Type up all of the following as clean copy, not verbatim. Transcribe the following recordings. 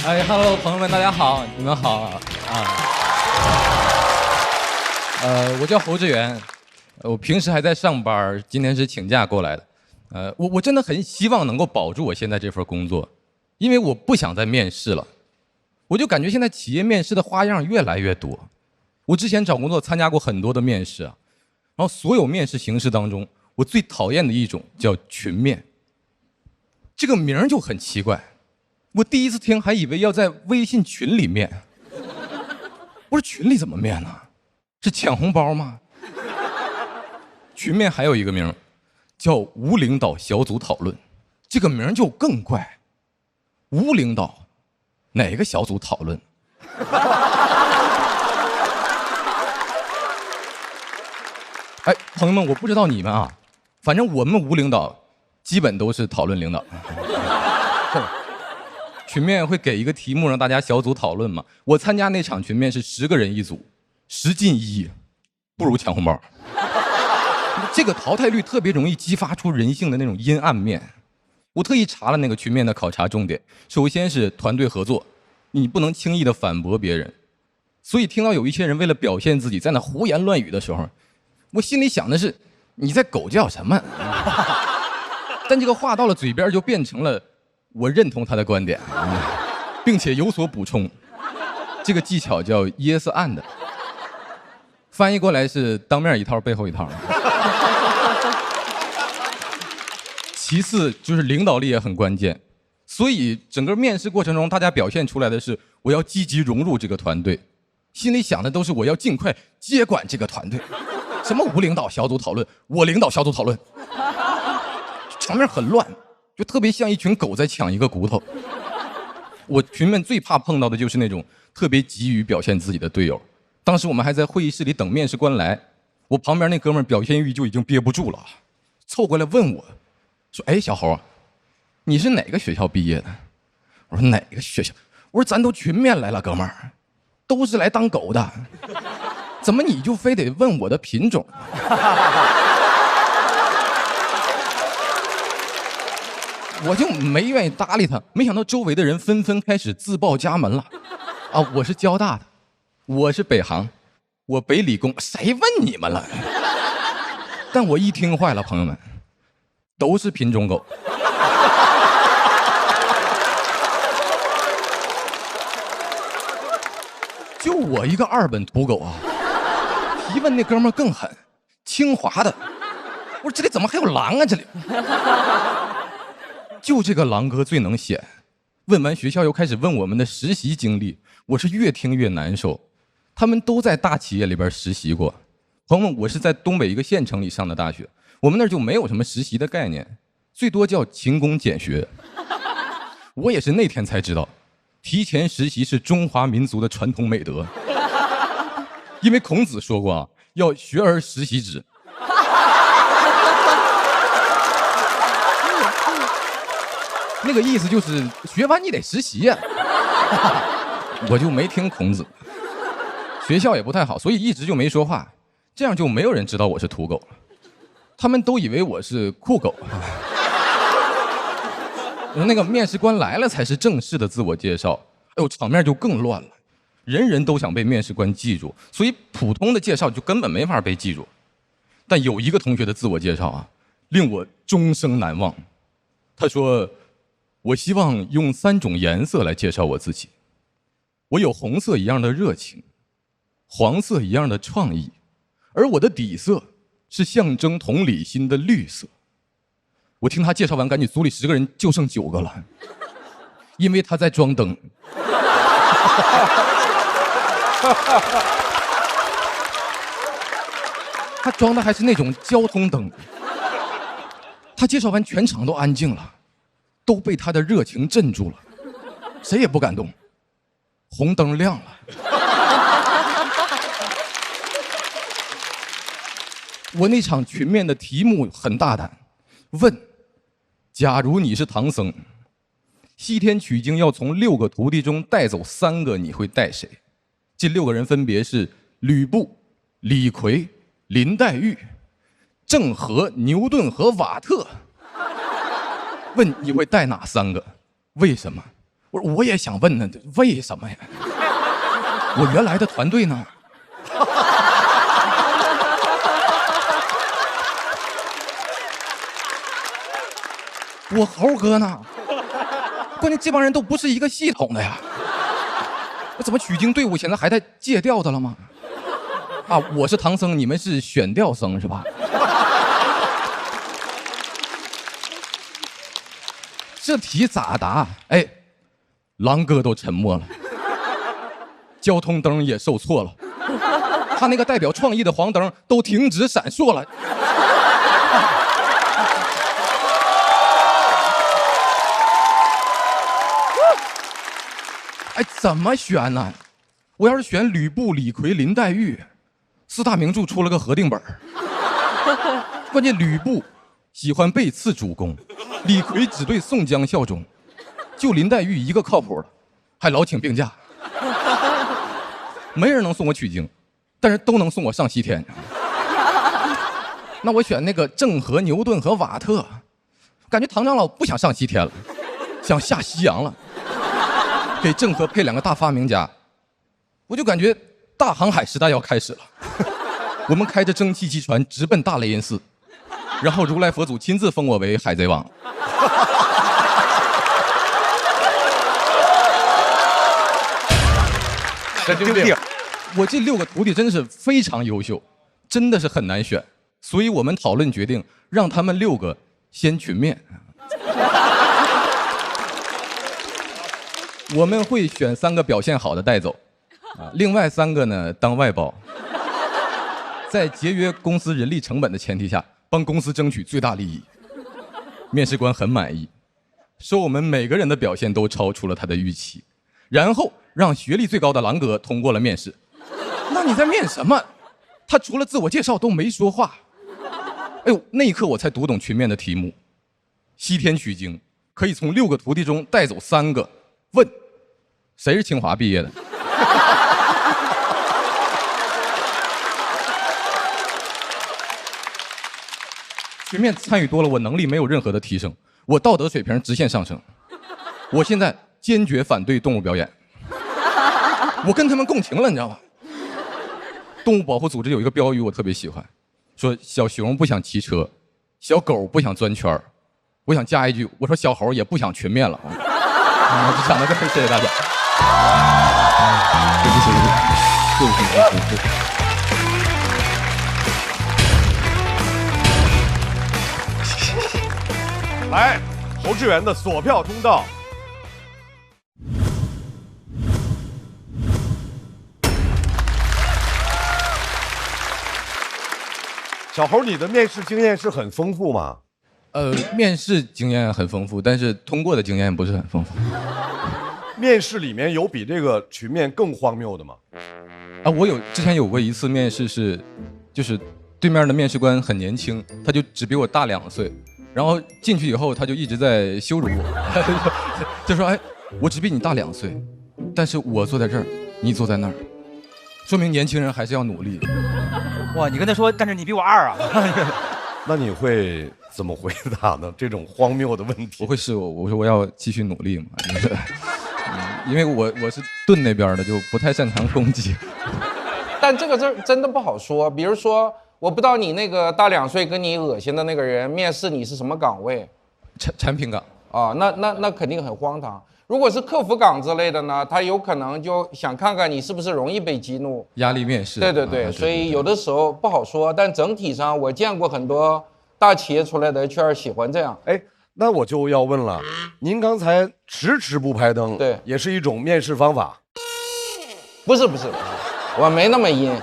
哎，Hello， 朋友们，大家好，你们好啊！我叫侯志远，我平时还在上班，今天是请假过来的。我真的很希望能够保住我现在这份工作，因为我不想再面试了。我就感觉现在企业面试的花样越来越多。我之前找工作参加过很多的面试啊，然后所有面试形式当中，我最讨厌的一种叫群面。这个名儿就很奇怪，我第一次听还以为要在微信群里面。我说群里怎么面呢？是抢红包吗？群面还有一个名叫无领导小组讨论，这个名就更怪。无领导，哪个小组讨论？哎，朋友们，我不知道你们啊，反正我们无领导基本都是讨论领导。群面会给一个题目让大家小组讨论嘛？我参加那场群面是10个人一组，10进1，不如抢红包。这个淘汰率特别容易激发出人性的那种阴暗面。我特意查了那个群面的考察重点，首先是团队合作，你不能轻易的反驳别人。所以听到有一些人为了表现自己在那胡言乱语的时候，我心里想的是你在狗叫什么？但这个话到了嘴边就变成了我认同他的观点，并且有所补充。这个技巧叫 yes and， 翻译过来是当面一套背后一套。其次就是领导力也很关键，所以整个面试过程中大家表现出来的是我要积极融入这个团队，心里想的都是我要尽快接管这个团队。什么无领导小组讨论，我领导小组讨论，场面很乱，就特别像一群狗在抢一个骨头。我群面最怕碰到的就是那种特别急于表现自己的队友。当时我们还在会议室里等面试官来，我旁边那哥们儿表现欲就已经憋不住了，凑过来问我说：“哎，小侯，你是哪个学校毕业的？”我说：“哪个学校？”我说：“咱都群面来了，哥们儿，都是来当狗的，怎么你就非得问我的品种？”我就没愿意搭理他，没想到周围的人纷纷开始自报家门了。啊，我是交大的，我是北航，我北理工，谁问你们了？但我一听坏了，朋友们，都是品种狗。就我一个2本土狗啊！提问那哥们儿更狠，清华的。我说这里怎么还有狼啊？这里。就这个狼哥最能显，问完学校又开始问我们的实习经历，我是越听越难受。他们都在大企业里边实习过，朋友们，我是在东北一个县城里上的大学，我们那儿就没有什么实习的概念，最多叫勤工俭学。我也是那天才知道，提前实习是中华民族的传统美德，因为孔子说过啊，要学而时习之。那个意思就是学完你得实习呀。我就没听孔子，学校也不太好，所以一直就没说话，这样就没有人知道我是土狗了，他们都以为我是酷狗。那个面试官来了才是正式的自我介绍，哎呦，场面就更乱了，人人都想被面试官记住，所以普通的介绍就根本没法被记住。但有一个同学的自我介绍啊，令我终生难忘。他说：“我希望用3种颜色来介绍我自己。我有红色一样的热情，黄色一样的创意，而我的底色是象征同理心的绿色。”我听他介绍完，赶紧组里10个人就剩9个了，因为他在装灯。他装的还是那种交通灯。他介绍完，全场都安静了，都被他的热情镇住了，谁也不敢动。红灯亮了。我那场群面的题目很大胆，问：假如你是唐僧，西天取经要从6个徒弟中带走3个，你会带谁？这6个人分别是吕布、李逵、林黛玉、郑和、牛顿和瓦特。问你会带哪3个？为什么？我说我也想问呢，为什么呀？我原来的团队呢？我猴哥呢？关键这帮人都不是一个系统的呀。我怎么取经队伍现在还在借调的了吗？啊，我是唐僧，你们是选调僧是吧？这题咋答？哎，狼哥都沉默了，交通灯也受挫了，他那个代表创意的黄灯都停止闪烁了。哎，怎么选呢？我要是选吕布、李逵、林黛玉，4大名著出了个核定本。关键吕布喜欢背刺主公，李逵只对宋江效忠，就林黛玉一个靠谱的，还老请病假。没人能送我取经，但是都能送我上西天。那我选那个郑和、牛顿和瓦特，感觉唐长老不想上西天了，想下西洋了。给郑和配2个大发明家，我就感觉大航海时代要开始了。我们开着蒸汽机船直奔大雷音寺，然后如来佛祖亲自封我为海贼王。神经病！我这6个徒弟真是非常优秀，真的是很难选，所以我们讨论决定让他们6个先群面。我们会选3个表现好的带走，另外3个呢当外包，在节约公司人力成本的前提下，帮公司争取最大利益。面试官很满意，说我们每个人的表现都超出了他的预期，然后让学历最高的狼哥通过了面试。那你在面什么？他除了自我介绍都没说话。哎呦，那一刻我才读懂群面的题目。西天取经可以从6个徒弟中带走3个。问，谁是清华毕业的？群面参与多了，我能力没有任何的提升，我道德水平直线上升。我现在坚决反对动物表演，我跟他们共情了，你知道吗？动物保护组织有一个标语我特别喜欢，说小熊不想骑车，小狗不想钻圈，我想加一句，我说小猴也不想群面了。我就想到这儿，谢谢大家。来，侯志远的锁票通道。小侯，你的面试经验是很丰富吗？面试经验很丰富，但是通过的经验不是很丰富。面试里面有比这个群面更荒谬的吗？啊，我之前有过一次面试是，就是对面的面试官很年轻，他就只比我大2岁，然后进去以后他就一直在羞辱我，就说哎，我只比你大2岁，但是我坐在这儿，你坐在那儿，说明年轻人还是要努力。哇，你跟他说，但是你比我2啊。那你会怎么回答呢？这种荒谬的问题，我会试我说我要继续努力嘛，就是因为我是盾那边的，就不太擅长攻击。但这个真的不好说。比如说，我不知道你那个大2岁跟你恶心的那个人面试你是什么岗位？产品岗啊，那肯定很荒唐。如果是客服岗之类的呢，他有可能就想看看你是不是容易被激怒，压力面试。对，所以有的时候不好说。但整体上，我见过很多大企业出来的 HR 喜欢这样。哎，那我就要问了，您刚才迟迟不拍灯，对，也是一种面试方法？不是，我没那么阴，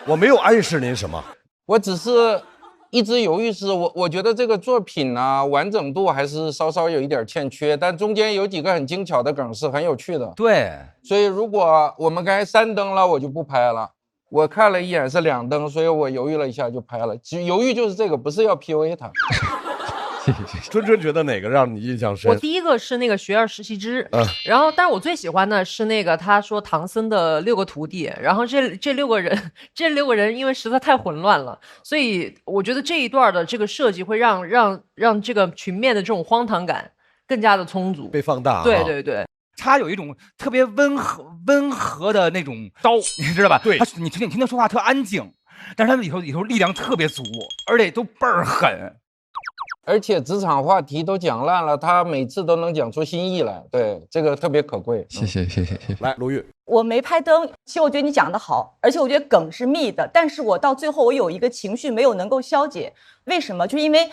我没有暗示您什么，我只是一直犹豫，是我觉得这个作品呢完整度还是稍稍有一点欠缺，但中间有几个很精巧的梗是很有趣的。对，所以如果我们刚才3灯了，我就不拍了。我看了一眼是2灯，所以我犹豫了一下就拍了。犹豫就是这个，不是要 PUA 他。春春觉得哪个让你印象深？我第一个是那个学而时习之，然后但是我最喜欢的是那个他说唐僧的6个徒弟，然后这6个人，这6个人因为实在太混乱了，所以我觉得这一段的这个设计会让这个群面的这种荒唐感更加的充足，被放大。对。他有一种特别温和的那种刀，你知道吧？对，你听他说话特安静，但是他里头力量特别足，而且都倍儿狠。而且职场话题都讲烂了，他每次都能讲出新意来，对，这个特别可贵。谢谢。来，卢玉，我没拍灯，其实我觉得你讲得好，而且我觉得梗是密的，但是我到最后我有一个情绪没有能够消解，为什么？就因为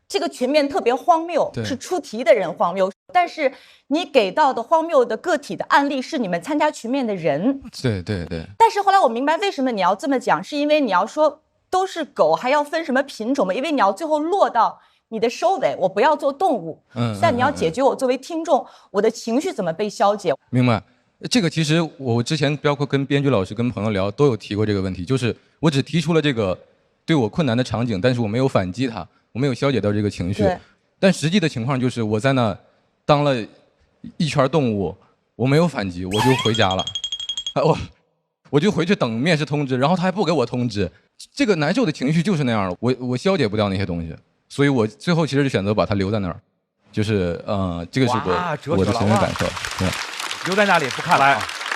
这个群面特别荒谬，是出题的人荒谬，但是你给到的荒谬的个体的案例是你们参加群面的人。对。但是后来我明白为什么你要这么讲，是因为你要说都是狗，还要分什么品种吗？因为你要最后落到你的收尾，我不要做动物，但你要解决我作为听众，我的情绪怎么被消解。明白。这个其实我之前包括跟编剧老师、跟朋友聊都有提过这个问题，就是我只提出了这个对我困难的场景，但是我没有反击它，我没有消解到这个情绪。但实际的情况就是我在那当了一圈动物，我没有反击，我就回家了。我就回去等面试通知，然后他还不给我通知，这个难受的情绪就是那样的，我消解不掉那些东西，所以我最后其实就选择把它留在那儿，就是这个是我的亲身感受。留在那里不看来。